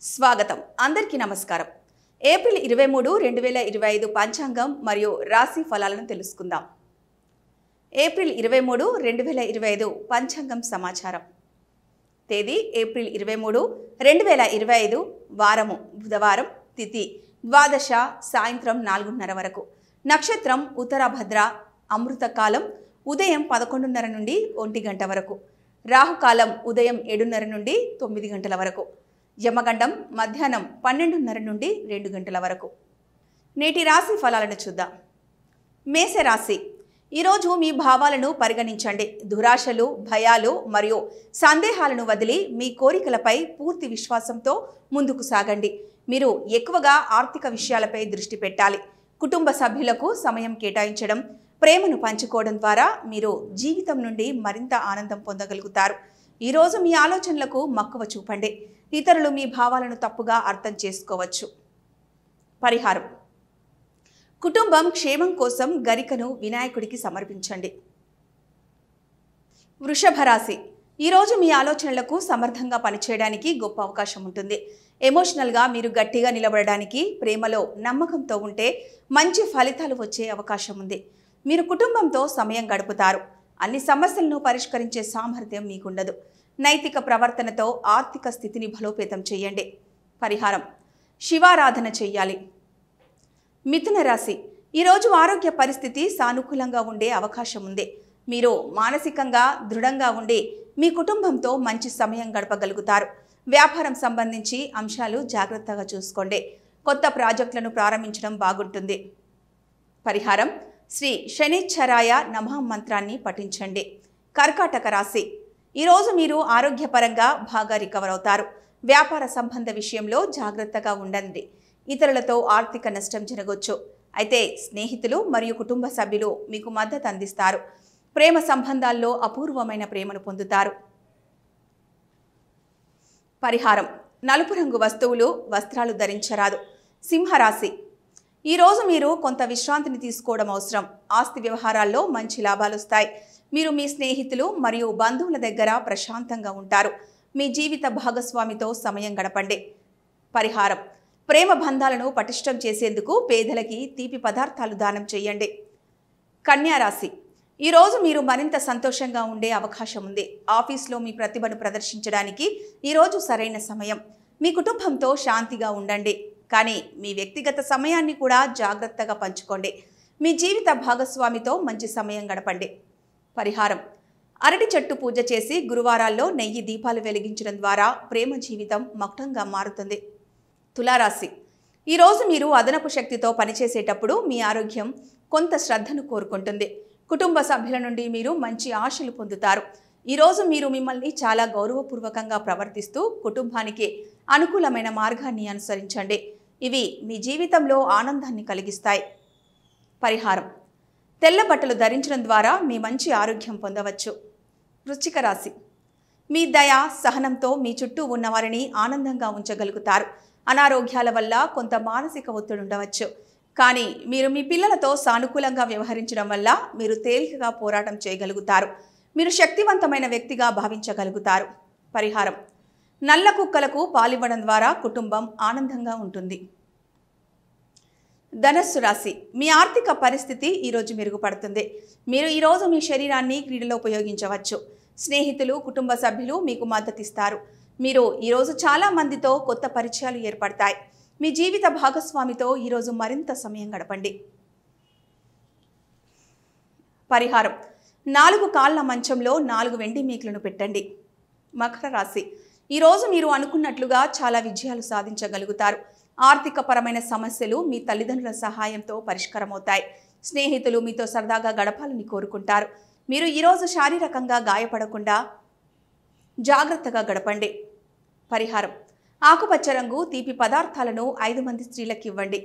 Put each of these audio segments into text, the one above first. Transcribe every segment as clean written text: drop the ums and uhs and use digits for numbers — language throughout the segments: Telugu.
స్వాగతం అందరికీ నమస్కారం। ఏప్రిల్ 23, 2025 పంచాంగం మరియు రాశి ఫలాలను తెలుసుకుందాం। ఏప్రిల్ 23, 2025 పంచాంగం సమాచారం। తేదీ ఏప్రిల్ 23, 2025 వారము బుధవారం, తిథి ద్వాదశ సాయంత్రం 4:30 వరకు, నక్షత్రం ఉత్తరాభద్ర, అమృతకాలం ఉదయం 11:30 నుండి 1 గంట వరకు, రాహుకాలం ఉదయం 7:30 నుండి 9 గంటల వరకు, యమగండం మధ్యాహ్నం 12:30 నుండి 2 గంటల వరకు। నేటి రాశి ఫలాలను చూద్దాం। మేషరాశి, ఈరోజు మీ భావాలను పరిగణించండి। దురాశలు, భయాలు మరియు సందేహాలను వదిలి మీ కోరికలపై పూర్తి విశ్వాసంతో ముందుకు సాగండి। మీరు ఎక్కువగా ఆర్థిక విషయాలపై దృష్టి పెట్టాలి। కుటుంబ సభ్యులకు సమయం కేటాయించడం, ప్రేమను పంచుకోవడం ద్వారా మీరు జీవితం నుండి మరింత ఆనందం పొందగలుగుతారు। ఈరోజు మీ ఆలోచనలకు మక్కువ చూపండి। ఇతరులు మీ భావాలను తప్పుగా అర్థం చేసుకోవచ్చు। పరిహారం: కుటుంబం క్షేమం కోసం గరికను వినాయకుడికి సమర్పించండి। వృషభ రాశి, ఈరోజు మీ ఆలోచనలకు సమర్థంగా పనిచేయడానికి గొప్ప అవకాశం ఉంటుంది। ఎమోషనల్గా మీరు గట్టిగా నిలబడడానికి, ప్రేమలో నమ్మకంతో ఉంటే మంచి ఫలితాలు వచ్చే అవకాశం ఉంది। మీరు కుటుంబంతో సమయం గడుపుతారు। అన్ని సమస్యలను పరిష్కరించే సామర్థ్యం మీకుండదు। నైతిక ప్రవర్తనతో ఆర్థిక స్థితిని బలోపేతం చేయండి। పరిహారం: శివారాధన చెయ్యాలి। మిథున రాశి, ఈరోజు ఆరోగ్య పరిస్థితి సానుకూలంగా ఉండే అవకాశం ఉంది। మీరు మానసికంగా దృఢంగా ఉండి మీ కుటుంబంతో మంచి సమయం గడపగలుగుతారు। వ్యాపారం సంబంధించి అంశాలు జాగ్రత్తగా చూసుకోండి। కొత్త ప్రాజెక్టులను ప్రారంభించడం బాగుంటుంది। పరిహారం: శ్రీ శనిశ్చరాయ నమః మంత్రాన్ని పఠించండి। కర్కాటక రాశి, ఈరోజు మీరు ఆరోగ్యపరంగా బాగా రికవర్ అవుతారు। వ్యాపార సంబంధ విషయంలో జాగ్రత్తగా ఉండండి। ఇతరులతో ఆర్థిక నష్టం జరగవచ్చు, అయితే స్నేహితులు మరియు కుటుంబ సభ్యులు మీకు మద్దతు అందిస్తారు। ప్రేమ సంబంధాల్లో అపూర్వమైన ప్రేమను పొందుతారు। పరిహారం: నలుపు రంగు వస్తువులు, వస్త్రాలు ధరించరాదు। సింహరాశి, ఈరోజు మీరు కొంత విశ్రాంతిని తీసుకోవడం అవసరం। ఆస్తి వ్యవహారాల్లో మంచి లాభాలు వస్తాయి। మీరు మీ స్నేహితులు మరియు బంధువుల దగ్గర ప్రశాంతంగా ఉంటారు। మీ జీవిత భాగస్వామితో సమయం గడపండి। పరిహారం: ప్రేమ బంధాలను పటిష్టం చేసేందుకు పేదలకి తీపి పదార్థాలు దానం చేయండి। కన్యా రాశి, ఈరోజు మీరు మరింత సంతోషంగా ఉండే అవకాశం ఉంది। ఆఫీస్లో మీ ప్రతిభను ప్రదర్శించడానికి ఈరోజు సరైన సమయం। మీ కుటుంబంతో శాంతిగా ఉండండి, కానీ మీ వ్యక్తిగత సమయాన్ని కూడా జాగ్రత్తగా పంచుకోండి। మీ జీవిత భాగస్వామితో మంచి సమయం గడపండి। పరిహారం: అరటి చెట్టు పూజ చేసి గురువారాల్లో నెయ్యి దీపాలు వెలిగించడం ద్వారా ప్రేమ జీవితం మకుటంగా మారుతుంది। తులారాశి, ఈరోజు మీరు అదనపు శక్తితో పనిచేసేటప్పుడు మీ ఆరోగ్యం కొంత శ్రద్ధను కోరుకుంటుంది। కుటుంబ సభ్యుల నుండి మీరు మంచి ఆశలు పొందుతారు। ఈరోజు మీరు మిమ్మల్ని చాలా గౌరవపూర్వకంగా ప్రవర్తిస్తూ కుటుంబానికి అనుకూలమైన మార్గాన్ని అనుసరించండి। ఇవి మీ జీవితంలో ఆనందాన్ని కలిగిస్తాయి। పరిహారం: తెల్ల బట్టలు ధరించడం ద్వారా మీ మంచి ఆరోగ్యం పొందవచ్చు। వృశ్చిక రాశి, మీ దయ, సహనంతో మీ చుట్టూ ఉన్న వారిని ఆనందంగా ఉంచగలుగుతారు। అనారోగ్యాల వల్ల కొంత మానసిక ఒత్తిడి ఉండవచ్చు, కానీ మీరు మీ పిల్లలతో సానుకూలంగా వ్యవహరించడం వల్ల మీరు తేలికగా పోరాటం చేయగలుగుతారు। మీరు శక్తివంతమైన వ్యక్తిగా భావించగలుగుతారు। పరిహారం: నల్ల కుక్కలకు పాలివ్వడం ద్వారా కుటుంబం ఆనందంగా ఉంటుంది। ధనస్సు రాశి, మీ ఆర్థిక పరిస్థితి ఈరోజు మెరుగుపడుతుంది। మీరు ఈరోజు మీ శరీరాన్ని క్రీడలో ఉపయోగించవచ్చు। స్నేహితులు, కుటుంబ సభ్యులు మీకు మద్దతిస్తారు। మీరు ఈరోజు చాలా మందితో కొత్త పరిచయాలు ఏర్పడతాయి। మీ జీవిత భాగస్వామితో ఈరోజు మరింత సమయం గడపండి। పరిహారం: 4 కాళ్ళ మంచంలో 4 వెండి మేకులను పెట్టండి। మకర రాశి, ఈరోజు మీరు అనుకున్నట్లుగా చాలా విజయాలు సాధించగలుగుతారు। ఆర్థిక పరమైన సమస్యలు మీ తల్లిదండ్రుల సహాయంతో పరిష్కారమవుతాయి। స్నేహితులు మీతో సరదాగా గడపాలని కోరుకుంటారు। మీరు ఈరోజు శారీరకంగా గాయపడకుండా జాగ్రత్తగా గడపండి। పరిహారం: ఆకుపచ్చ రంగు తీపి పదార్థాలను 5 మంది స్త్రీలకు ఇవ్వండి।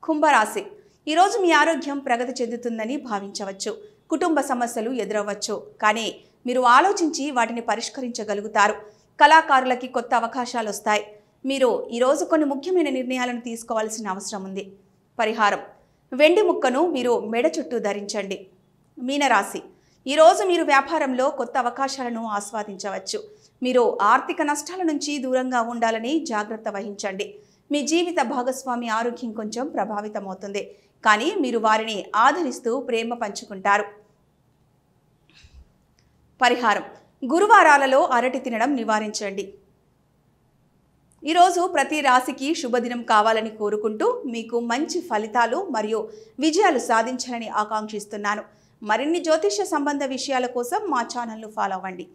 కుంభరాశి, ఈరోజు మీ ఆరోగ్యం ప్రగతి చెందుతుందని భావించవచ్చు। కుటుంబ సమస్యలు ఎదురవ్వచ్చు, కానీ మీరు ఆలోచించి వాటిని పరిష్కరించగలుగుతారు। కళాకారులకి కొత్త అవకాశాలు వస్తాయి। మీరు ఈరోజు కొన్ని ముఖ్యమైన నిర్ణయాలను తీసుకోవాల్సిన అవసరం ఉంది। పరిహారం: వెండి ముక్కను మీరు మెడ చుట్టూ ధరించండి। మీనరాశి, ఈరోజు మీరు వ్యాపారంలో కొత్త అవకాశాలను ఆస్వాదించవచ్చు। మీరు ఆర్థిక నష్టాల నుంచి దూరంగా ఉండాలని జాగ్రత్త వహించండి. మీ జీవిత భాగస్వామి ఆరోగ్యం కొంచెం ప్రభావితమవుతుంది, కానీ మీరు వారిని ఆదరిస్తూ ప్రేమ పంచుకుంటారు. పరిహారం: గురువారాలలో అరటి తినడం నివారించండి. ఈరోజు ప్రతి రాశికి శుభదినం కావాలని కోరుకుంటూ మీకు మంచి ఫలితాలు మరియు విజయాలు సాధించాలని ఆకాంక్షిస్తున్నాను. మరిన్ని జ్యోతిష సంబంధ విషయాల కోసం మా ఛానల్ను ఫాలో అవ్వండి.